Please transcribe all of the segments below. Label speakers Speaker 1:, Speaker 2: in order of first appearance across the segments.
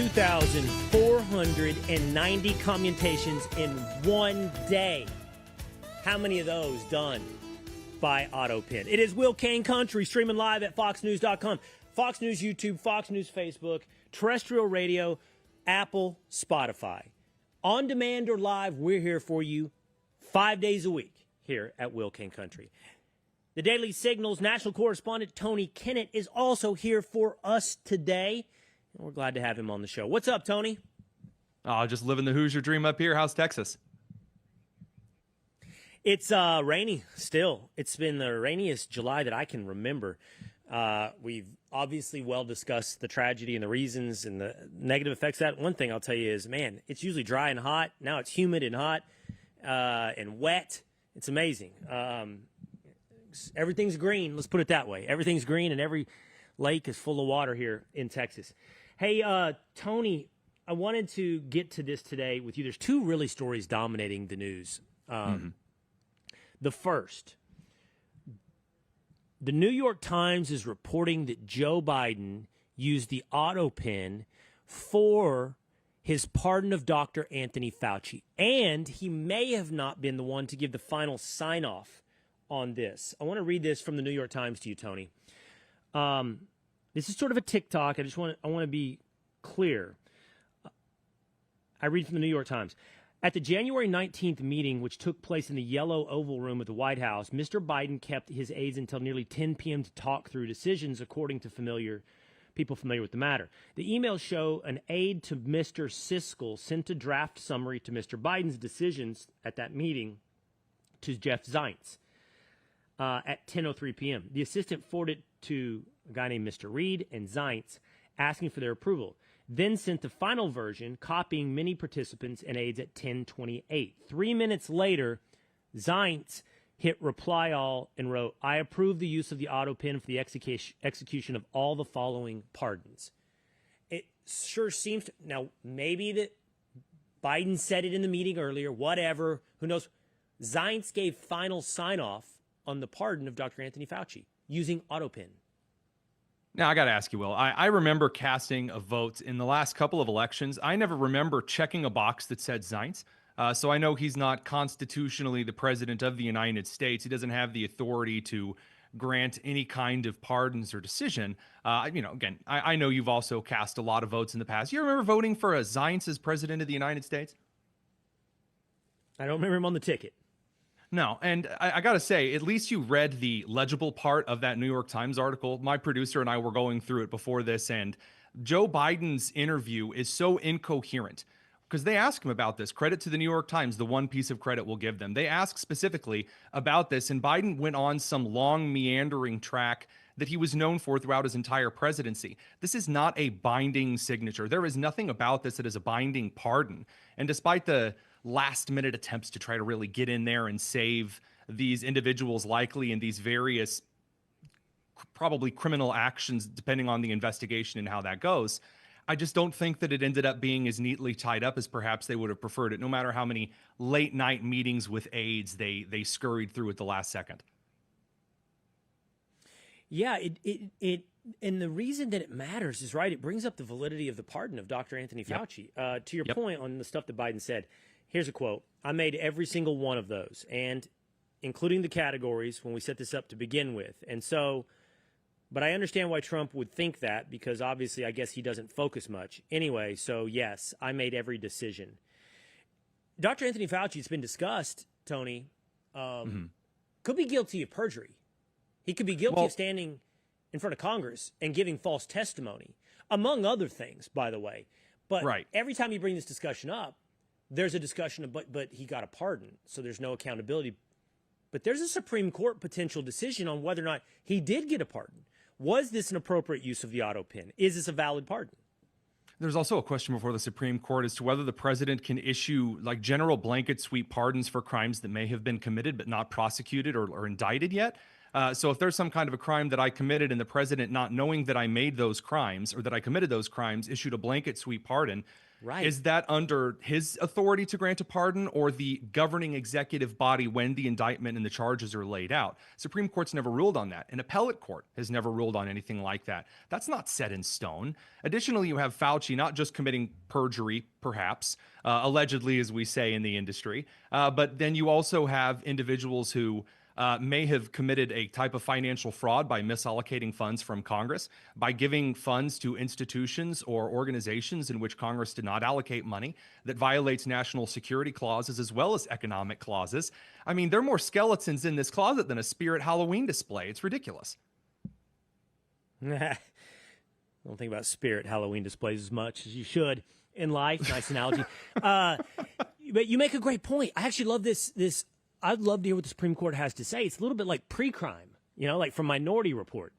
Speaker 1: 2,490 commutations in one day. How many of those done by Autopen? It is Will Cain Country, streaming live at foxnews.com. Fox News YouTube, Fox News Facebook, terrestrial radio, Apple, Spotify. On demand or live, we're here for you 5 days a week here at Will Cain Country. The Daily Signal's national correspondent, Tony Kinnett, is also here for us today. And we're glad to have him on the show. What's up, Tony?
Speaker 2: Oh, just living the Hoosier dream up here. How's Texas?
Speaker 1: It's rainy still. It's been the rainiest July that I can remember. We've obviously well discussed the tragedy and the reasons and the negative effects of that. One thing I'll tell you is, man, it's usually dry and hot. Now it's humid and hot and wet. It's amazing. Everything's green. Let's put it that way. Everything's green and every lake is full of water here in Texas. Hey, Tony, I wanted to get to this today with you. There's two really stories dominating the news. The first, the New York Times is reporting that Joe Biden used the Autopen for his pardon of Dr. Anthony Fauci, and he may have not been the one to give the final sign-off on this. I want to read this from the New York Times to you, Tony. This is sort of a TikTok. I want to be clear. I read from the New York Times. At the January 19th meeting, which took place in the Yellow Oval Room at the White House, Mr. Biden kept his aides until nearly 10 p.m. to talk through decisions, according to people familiar with the matter. The emails show an aide to Mr. Siskel sent a draft summary to Mr. Biden's decisions at that meeting to Jeff Zients at 10:03 p.m. The assistant forwarded to a guy named Mr. Reed and Zients, asking for their approval. Then sent the final version, copying many participants and aides at 10:28. 3 minutes later, Zients hit reply all and wrote, "I approve the use of the Autopen for the execution of all the following pardons." It sure seems to, now maybe that Biden said it in the meeting earlier, whatever, who knows. Zients gave final sign-off on the pardon of Dr. Anthony Fauci using Autopen.
Speaker 2: Now, I got to ask you, Will, I remember casting a vote in the last couple of elections. I never remember checking a box that said Zients. So I know he's not constitutionally the president of the United States. He doesn't have the authority to grant any kind of pardons or decision. Again, I know you've also cast a lot of votes in the past. You remember voting for a Zients as president of the United States?
Speaker 1: I don't remember him on the ticket.
Speaker 2: No, and I got to say, at least you read the legible part of that New York Times article. My producer and I were going through it before this, and Joe Biden's interview is so incoherent because they ask him about this. Credit to the New York Times, the one piece of credit we'll give them. They ask specifically about this, and Biden went on some long, meandering track that he was known for throughout his entire presidency. This is not a binding signature. There is nothing about this that is a binding pardon. And despite the last-minute attempts to try to really get in there and save these individuals likely in these various probably criminal actions, depending on the investigation and how that goes, I just don't think that it ended up being as neatly tied up as perhaps they would have preferred it, no matter how many late-night meetings with aides they scurried through at the last second.
Speaker 1: Yeah, and the reason that it matters is, right, it brings up the validity of the pardon of Dr. Anthony Fauci. To your point on the stuff that Biden said, here's a quote. "I made every single one of those, and including the categories when we set this up to begin with. And so, but I understand why Trump would think that, because obviously I guess he doesn't focus much. Anyway, so yes, I made every decision." Dr. Anthony Fauci, it's been discussed, Tony, could be guilty of perjury. He could be guilty of standing in front of Congress and giving false testimony, among other things, by the way. But every time you bring this discussion up, there's a discussion of, but he got a pardon, so there's no accountability. But there's a Supreme Court potential decision on whether or not he did get a pardon. Was this an appropriate use of the Autopen? Is this a valid pardon?
Speaker 2: There's also a question before the Supreme Court as to whether the president can issue like general blanket sweep pardons for crimes that may have been committed but not prosecuted or indicted yet. So if there's some kind of a crime that I committed and the president, not knowing that I made those crimes or that I committed those crimes, issued a blanket sweep pardon,
Speaker 1: Right.
Speaker 2: is that under his authority to grant a pardon or the governing executive body when the indictment and the charges are laid out? Supreme Court's never ruled on that. An appellate court has never ruled on anything like that. That's not set in stone. Additionally, you have Fauci not just committing perjury, perhaps, allegedly, as we say in the industry, but then you also have individuals who may have committed a type of financial fraud by misallocating funds from Congress, by giving funds to institutions or organizations in which Congress did not allocate money, that violates national security clauses as well as economic clauses. I mean, there are more skeletons in this closet than a Spirit Halloween display. It's ridiculous.
Speaker 1: I don't think about Spirit Halloween displays as much as you should in life. Nice analogy. But you make a great point. I actually love this. I'd love to hear what the Supreme Court has to say. It's a little bit like pre-crime, like from Minority Report.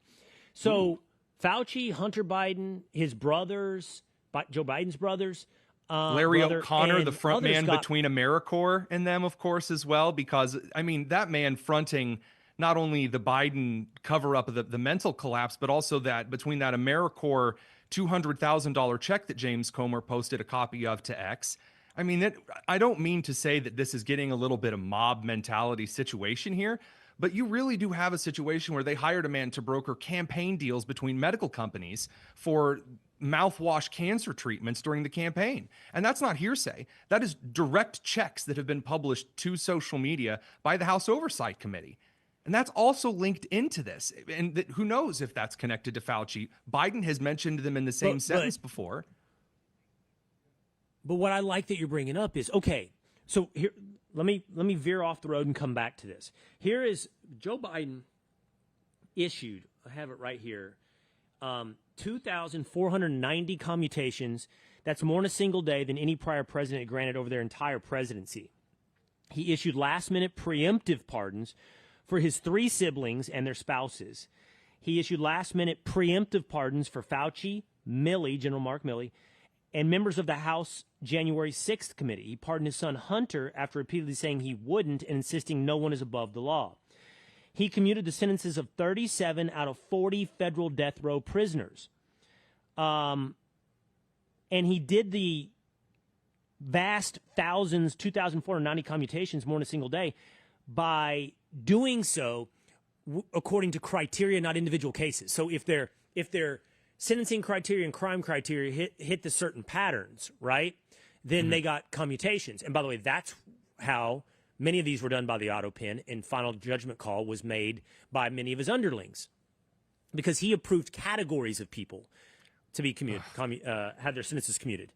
Speaker 1: So Fauci, Hunter Biden, his brothers, Joe Biden's brothers,
Speaker 2: Larry O'Connor, the front man
Speaker 1: got
Speaker 2: between AmeriCorps and them, of course, as well, because, I mean, that man fronting not only the Biden cover-up of the mental collapse, but also that between that AmeriCorps $200,000 check that James Comer posted a copy of to X. I mean, I don't mean to say that this is getting a little bit of mob mentality situation here, but you really do have a situation where they hired a man to broker campaign deals between medical companies for mouthwash cancer treatments during the campaign. And that's not hearsay. That is direct checks that have been published to social media by the House Oversight Committee. And that's also linked into this. And who knows if that's connected to Fauci. Biden has mentioned them in the same sentence before.
Speaker 1: But what I like that you're bringing up is, okay, so here, let me veer off the road and come back to this. Here is Joe Biden issued, I have it right here, 2,490 commutations. That's more in a single day than any prior president granted over their entire presidency. He issued last-minute preemptive pardons for his 3 siblings and their spouses. He issued last-minute preemptive pardons for Fauci, Milley, General Mark Milley, and members of the House January 6th committee. He pardoned his son Hunter after repeatedly saying he wouldn't and insisting no one is above the law. He commuted the sentences of 37 out of 40 federal death row prisoners. And he did the vast thousands, 2,490 commutations more in a single day by doing so according to criteria, not individual cases. So if their sentencing criteria and crime criteria hit the certain patterns, right, then they got commutations. And by the way, that's how many of these were done by the Autopen, and final judgment call was made by many of his underlings because he approved categories of people to be had their sentences commuted.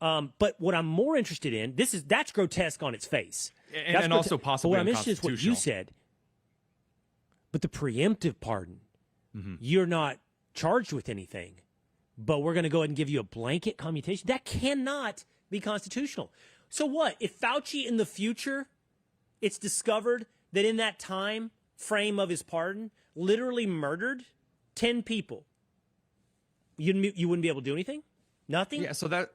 Speaker 1: But what I'm more interested in, that's grotesque on its face.
Speaker 2: And also possibly
Speaker 1: but what I'm interested in is what you said. But the preemptive pardon, you're not charged with anything, but we're going to go ahead and give you a blanket commutation. That cannot be constitutional. So what? If Fauci in the future, it's discovered that in that time frame of his pardon, literally murdered 10 people, you wouldn't be able to do anything? Nothing?
Speaker 2: Yeah, so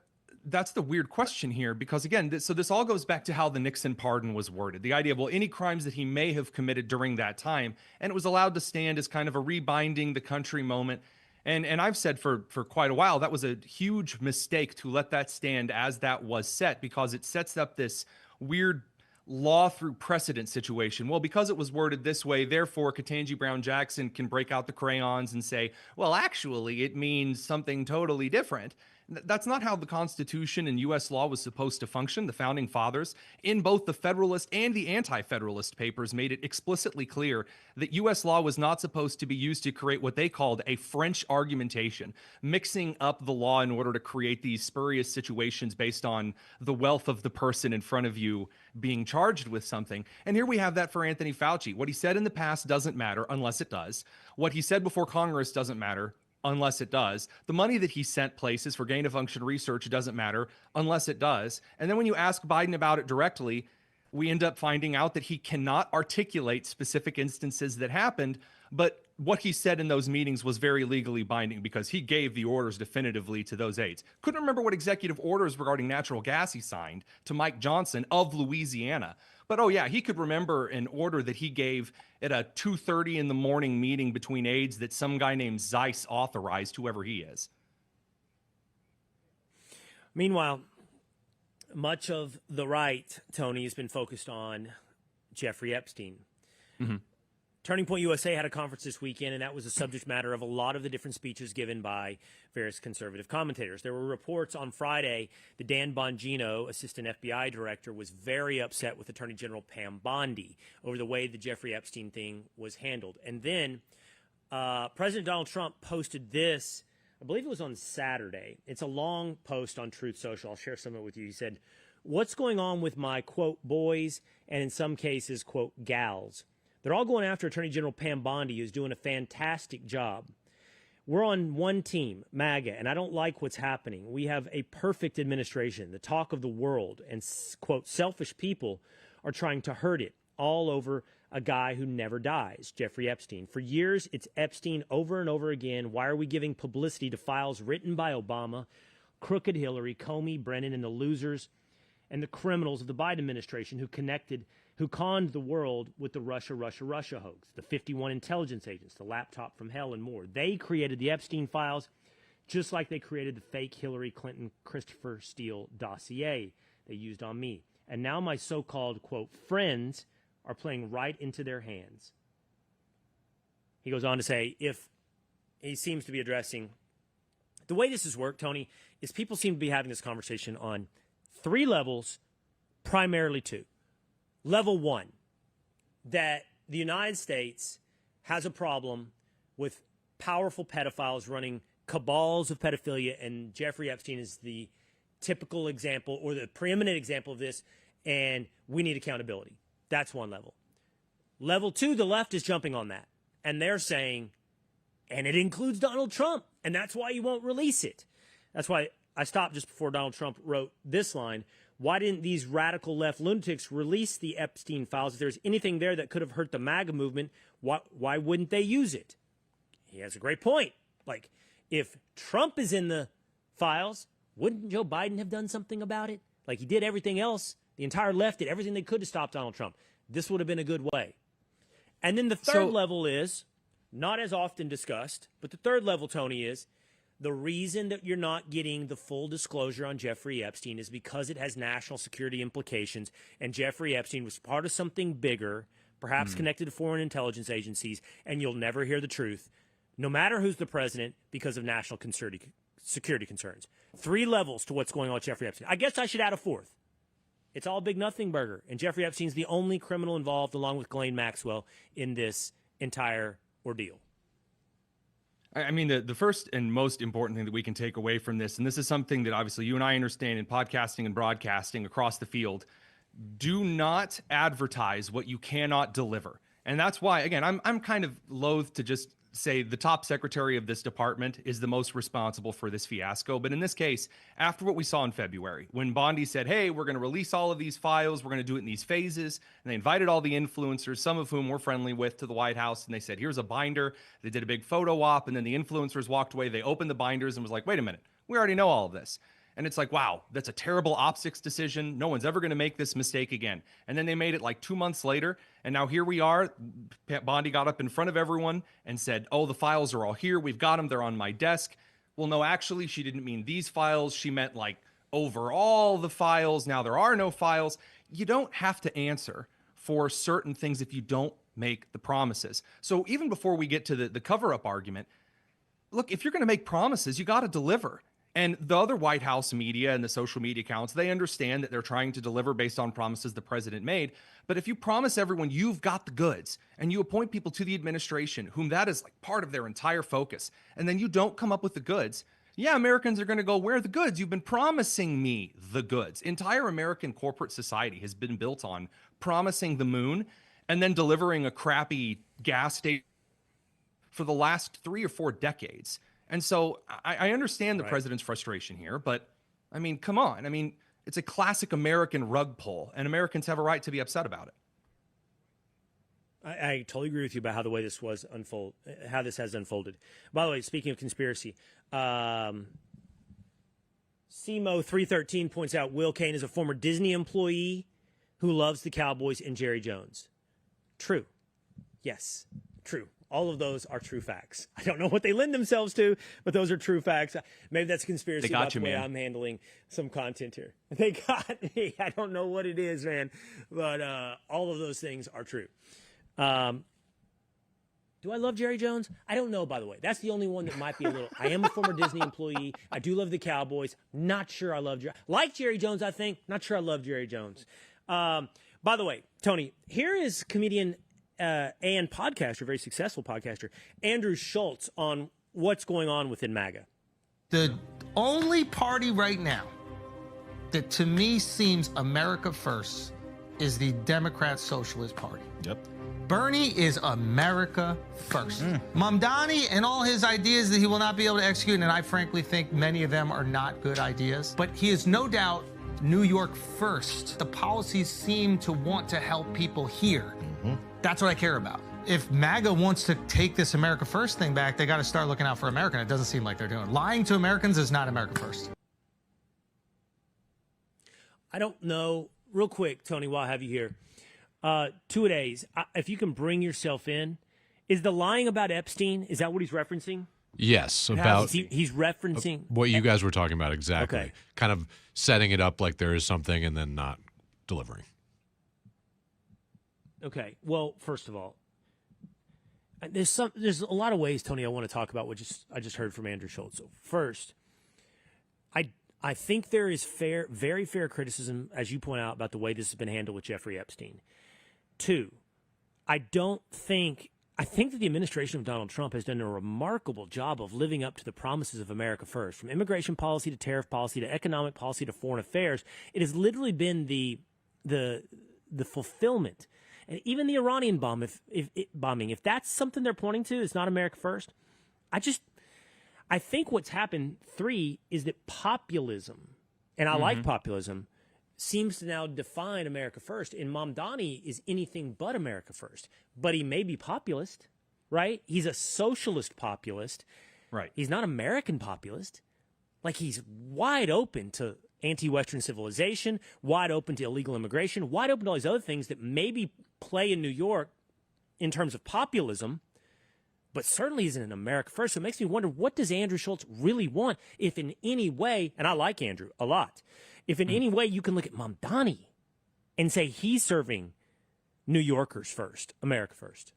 Speaker 2: that's the weird question here, because again, this all goes back to how the Nixon pardon was worded. The idea of, well, any crimes that he may have committed during that time, and it was allowed to stand as kind of a rebinding the country moment. And I've said for quite a while, that was a huge mistake to let that stand as that was set, because it sets up this weird law through precedent situation. Well, because it was worded this way, therefore Ketanji Brown Jackson can break out the crayons and say, well, actually, it means something totally different. That's not how the Constitution and U.S. law was supposed to function. The Founding Fathers, in both the Federalist and the Anti-Federalist papers, made it explicitly clear that U.S. law was not supposed to be used to create what they called a French argumentation, mixing up the law in order to create these spurious situations based on the wealth of the person in front of you being charged with something. And here we have that for Anthony Fauci. What he said in the past doesn't matter unless it does. What he said before Congress doesn't matter unless it does. The money that he sent places for gain-of-function research doesn't matter unless it does. And then when you ask Biden about it directly, we end up finding out that he cannot articulate specific instances that happened, but what he said in those meetings was very legally binding because he gave the orders definitively to those aides. Couldn't remember what executive orders regarding natural gas he signed to Mike Johnson of Louisiana. But oh yeah, he could remember an order that he gave at a 2:30 in the morning meeting between aides that some guy named Zeiss authorized, whoever he is.
Speaker 1: Meanwhile, much of the right, Tony, has been focused on Jeffrey Epstein.
Speaker 2: Mm-hmm.
Speaker 1: Turning Point USA had a conference this weekend, and that was the subject matter of a lot of the different speeches given by various conservative commentators. There were reports on Friday that Dan Bongino, assistant FBI director, was very upset with Attorney General Pam Bondi over the way the Jeffrey Epstein thing was handled. And then President Donald Trump posted this, I believe it was on Saturday. It's a long post on Truth Social. I'll share some of it with you. He said, "What's going on with my, quote, boys, and in some cases, quote, gals? They're all going after Attorney General Pam Bondi, who's doing a fantastic job. We're on one team, MAGA, and I don't like what's happening. We have a perfect administration, the talk of the world, and, quote, selfish people are trying to hurt it all over a guy who never dies, Jeffrey Epstein. For years, it's Epstein over and over again. Why are we giving publicity to files written by Obama, crooked Hillary, Comey, Brennan, and the losers and the criminals of the Biden administration who conned the world with the Russia hoax, the 51 intelligence agents, the laptop from hell, and more. They created the Epstein files just like they created the fake Hillary Clinton Christopher Steele dossier they used on me. And now my so-called, quote, friends are playing right into their hands." He goes on to say, if he seems to be addressing the way this has worked, Tony, is people seem to be having this conversation on 3 levels, primarily 2. Level 1, that the United States has a problem with powerful pedophiles running cabals of pedophilia, and Jeffrey Epstein is the typical example or the preeminent example of this, and we need accountability. That's one level. Level 2, the left is jumping on that, and they're saying, and it includes Donald Trump, and that's why you won't release it. That's why I stopped just before Donald Trump wrote this line. Why didn't these radical left lunatics release the Epstein files? If there's anything there that could have hurt the MAGA movement, why wouldn't they use it? He has a great point. Like, if Trump is in the files, wouldn't Joe Biden have done something about it? Like he did everything else. The entire left did everything they could to stop Donald Trump. This would have been a good way. And then the third level is, not as often discussed, but the third level, Tony, is the reason that you're not getting the full disclosure on Jeffrey Epstein is because it has national security implications, and Jeffrey Epstein was part of something bigger, perhaps connected to foreign intelligence agencies, and you'll never hear the truth, no matter who's the president, because of national security concerns. 3 levels to what's going on with Jeffrey Epstein. I guess I should add a 4th. It's all big nothing burger, and Jeffrey Epstein's the only criminal involved, along with Ghislaine Maxwell, in this entire ordeal.
Speaker 2: I mean, the first and most important thing that we can take away from this, and this is something that obviously you and I understand in podcasting and broadcasting across the field, do not advertise what you cannot deliver. And that's why, again, I'm kind of loath to just say the top secretary of this department is the most responsible for this fiasco. But in this case, after what we saw in February, when Bondi said, hey, we're going to release all of these files, we're going to do it in these phases, and they invited all the influencers, some of whom we're friendly with, to the White House, and they said, here's a binder. They did a big photo op, and then the influencers walked away. They opened the binders and was like, wait a minute, we already know all of this. And it's like, wow, that's a terrible optics decision. No one's ever going to make this mistake again. And then they made it like 2 months later. And now here we are. Bondi got up in front of everyone and said, oh, the files are all here. We've got them. They're on my desk. Well, no, actually, she didn't mean these files. She meant like overall the files. Now there are no files. You don't have to answer for certain things if you don't make the promises. So even before we get to the cover-up argument, look, if you're going to make promises, you got to deliver. And the other White House media and the social media accounts, they understand that they're trying to deliver based on promises the president made. But if you promise everyone you've got the goods and you appoint people to the administration whom that is like part of their entire focus, and then you don't come up with the goods, yeah, Americans are going to go, where are the goods? You've been promising me the goods. Entire American corporate society has been built on promising the moon and then delivering a crappy gas station for the last 3 or 4 decades. And so I understand the president's frustration here, but I mean, come on. I mean, it's a classic American rug pull, and Americans have a right to be upset about it.
Speaker 1: I totally agree with you about how the way this was how this has unfolded. By the way, speaking of conspiracy, CMO313 points out Will Cain is a former Disney employee who loves the Cowboys and Jerry Jones. True. Yes, true. All of those are true facts. I don't know what they lend themselves to, but those are true facts. Maybe that's a conspiracy about the way I'm handling some content here. They got me. I don't know what it is, man, but all of those things are true. Do I love Jerry Jones? I don't know, by the way. That's the only one that might be a little. I am a former Disney employee. I do love the Cowboys. Not sure I love Jerry. Like Jerry Jones, I think. Not sure I love Jerry Jones. By the way, Tony, here is comedian and podcaster, very successful podcaster, Andrew Schultz on what's going on within MAGA.
Speaker 3: The only party right now that to me seems America first is the Democrat Socialist Party.
Speaker 4: Yep.
Speaker 3: Bernie is America first. Mamdani and all his ideas that he will not be able to execute, and I frankly think many of them are not good ideas, but he is no doubt New York first. The policies seem to want to help people here. That's what I care about. If MAGA wants to take this America First thing back, they got to start looking out for America, and it doesn't seem like they're doing. Lying to Americans is not America First.
Speaker 1: I don't know. Real quick, Tony, while I have you here, two-a-days, if you can bring yourself in, is the lying about Epstein, is that what he's referencing?
Speaker 4: Yes, about
Speaker 1: he's referencing
Speaker 4: what you guys were talking about exactly.
Speaker 1: Okay.
Speaker 4: Kind of setting it up like there is something and then not delivering.
Speaker 1: Okay. Well, first of all, there's a lot of ways, Tony, I want to talk about what I just heard from Andrew Schultz. So first, I think there is very fair criticism, as you point out, about the way this has been handled with Jeffrey Epstein. Two, I think that the administration of Donald Trump has done a remarkable job of living up to the promises of America First. From immigration policy to tariff policy to economic policy to foreign affairs, it has literally been the fulfillment. And even the Iranian bombing, if that's something they're pointing to, it's not America First. I think what's happened, three, is that populism, and I like populism, seems to now define America First. And Mamdani is anything but America First. But he may be populist, right? He's a socialist populist.
Speaker 2: Right.
Speaker 1: He's not American populist. Like, he's wide open to anti-Western civilization, wide open to illegal immigration, wide open to all these other things that maybe play in New York in terms of populism, but certainly isn't in America First. So it makes me wonder, what does Andrew Schultz really want if in any way, and I like Andrew a lot, if in any way you can look at Mamdani and say he's serving New Yorkers first, America first?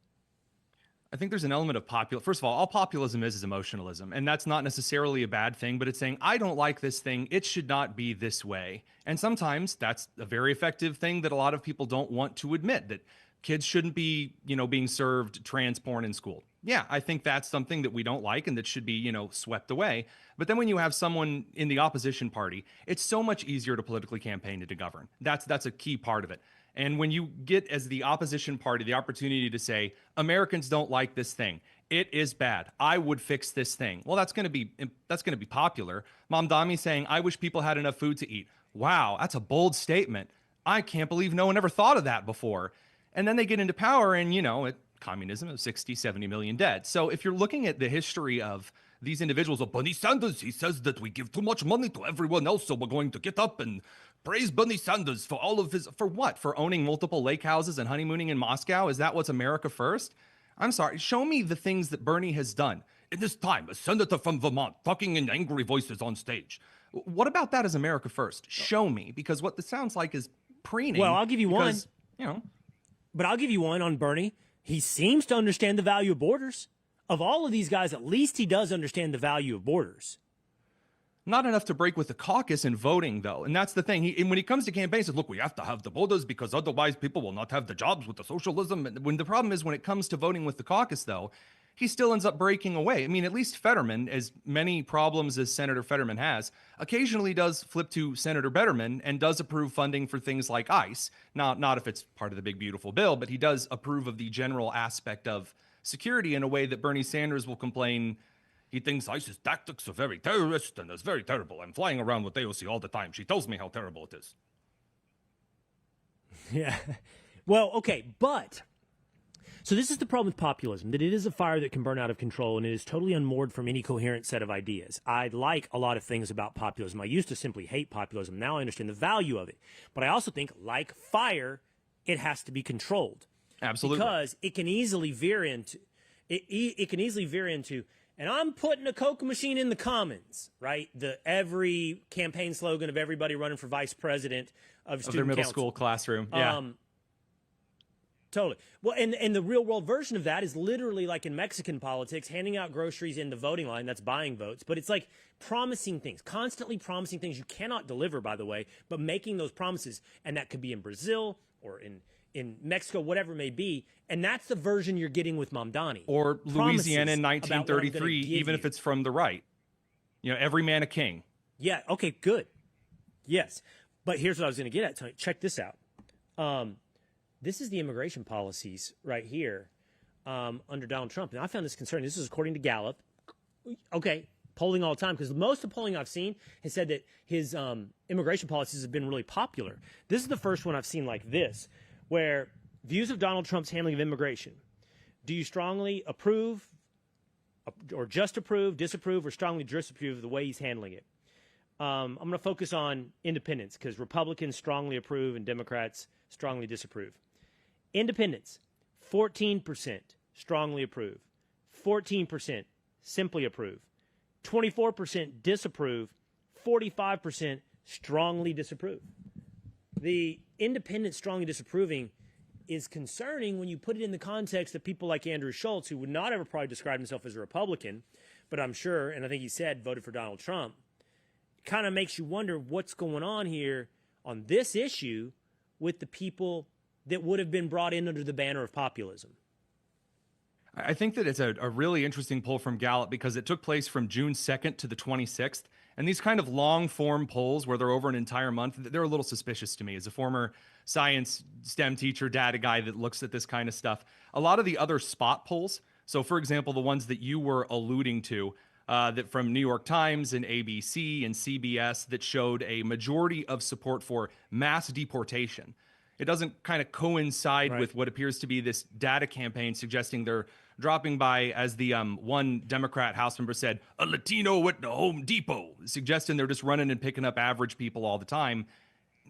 Speaker 2: I think there's an element of First of all populism is emotionalism, and that's not necessarily a bad thing, but it's saying, I don't like this thing. It should not be this way. And sometimes that's a very effective thing that a lot of people don't want to admit, that kids shouldn't be, being served trans porn in school. Yeah, I think that's something that we don't like and that should be, swept away. But then when you have someone in the opposition party, it's so much easier to politically campaign and to govern. That's a key part of it. And when you get, as the opposition party, the opportunity to say, Americans don't like this thing, it is bad, I would fix this thing. Well, that's going to be popular. Mamdani saying, I wish people had enough food to eat. Wow, that's a bold statement. I can't believe no one ever thought of that before. And then they get into power and, communism of 60, 70 million dead. So if you're looking at the history of these individuals, Bernie Sanders, he says that we give too much money to everyone else, so we're going to get up and praise Bernie Sanders for all of for what? For owning multiple lake houses and honeymooning in Moscow? Is that what's America First? I'm sorry. Show me the things that Bernie has done. In this time, a senator from Vermont talking in angry voices on stage. What about that is America First? Show me, because what this sounds like is preening.
Speaker 1: Well, I'll give you one.
Speaker 2: But
Speaker 1: I'll give you one on Bernie. He seems to understand the value of borders. Of all of these guys, at least he does understand the value of borders.
Speaker 2: Not enough to break with the caucus in voting, though. And that's the thing. When he comes to campaign, he says, look, we have to have the borders because otherwise people will not have the jobs with the socialism. And when the problem is when it comes to voting with the caucus, though, he still ends up breaking away. I mean, at least Fetterman, as many problems as Senator Fetterman has, occasionally does flip to Senator Betterman and does approve funding for things like ICE. Not if it's part of the big, beautiful bill, but he does approve of the general aspect of security in a way that Bernie Sanders will complain. He thinks ISIS tactics are very terrorist and it's very terrible. I'm flying around with AOC all the time. She tells me how terrible it is.
Speaker 1: Yeah. Well, okay, but So this is the problem with populism, that it is a fire that can burn out of control, and it is totally unmoored from any coherent set of ideas. I like a lot of things about populism. I used to simply hate populism. Now I understand the value of it. But I also think, like fire, it has to be controlled.
Speaker 2: Absolutely.
Speaker 1: Because it can easily veer into, it can easily veer into, and I'm putting a Coke machine in the Commons, right? Every campaign slogan of everybody running for vice president of student
Speaker 2: their middle
Speaker 1: council.
Speaker 2: school classroom. Yeah.
Speaker 1: Totally. Well, and the real world version of that is literally like in Mexican politics, handing out groceries in the voting line. That's buying votes. But it's like promising things, constantly promising things you cannot deliver, by the way, but making those promises. And that could be in Brazil or in Mexico, whatever it may be. And that's the version you're getting with Mamdani.
Speaker 2: Or Louisiana in
Speaker 1: Promises about what I'm gonna
Speaker 2: 1933,
Speaker 1: give
Speaker 2: even
Speaker 1: you.
Speaker 2: if it's from the right. Every man a king.
Speaker 1: Yeah. Okay, good. Yes. But here's what I was going to get at, Tony. Check this out. This is the immigration policies right here under Donald Trump. And I found this concerning. This is according to Gallup. Okay, polling all the time, because most of the polling I've seen has said that his immigration policies have been really popular. This is the first one I've seen like this, where views of Donald Trump's handling of immigration. Do you strongly approve or just approve, disapprove, or strongly disapprove of the way he's handling it? I'm going to focus on independents because Republicans strongly approve and Democrats strongly disapprove. Independents, 14% strongly approve, 14% simply approve, 24% disapprove, 45% strongly disapprove. The independent strongly disapproving is concerning when you put it in the context of people like Andrew Schultz, who would not ever probably describe himself as a Republican, but I'm sure, and I think he said, voted for Donald Trump. It kind of makes you wonder what's going on here on this issue with the people that would have been brought in under the banner of populism.
Speaker 2: I think that it's a really interesting poll from Gallup because it took place from June 2nd to the 26th. And these kind of long form polls where they're over an entire month, they're a little suspicious to me. As a former science STEM teacher, data guy that looks at this kind of stuff, a lot of the other spot polls, so for example, the ones that you were alluding to, that from New York Times and ABC and CBS that showed a majority of support for mass deportation. It doesn't kind of coincide with what appears to be this data campaign suggesting they're dropping by, as the one Democrat House member said, a Latino at the Home Depot, suggesting they're just running and picking up average people all the time.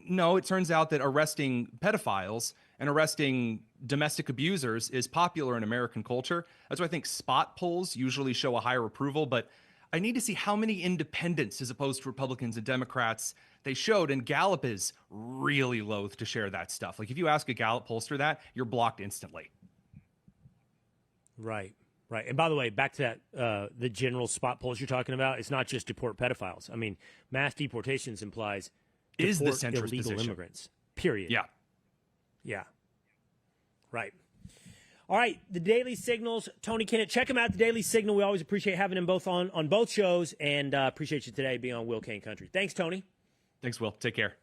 Speaker 2: No, it turns out that arresting pedophiles and arresting domestic abusers is popular in American culture. That's why I think spot polls usually show a higher approval, but I need to see how many independents as opposed to Republicans and Democrats they showed, and Gallup is really loath to share that stuff. Like if you ask a Gallup pollster that, you're blocked instantly.
Speaker 1: Right. And by the way, back to that, the general spot polls you're talking about, it's not just deport pedophiles. I mean, mass deportations implies
Speaker 2: Is the
Speaker 1: deport
Speaker 2: centrist
Speaker 1: illegal
Speaker 2: position.
Speaker 1: immigrants, period.
Speaker 2: Yeah.
Speaker 1: Right. All right, the Daily Signals, Tony Kinnett. Check him out, the Daily Signal. We always appreciate having him both on both shows, and appreciate you today being on Will Cain Country. Thanks, Tony.
Speaker 2: Thanks, Will. Take care.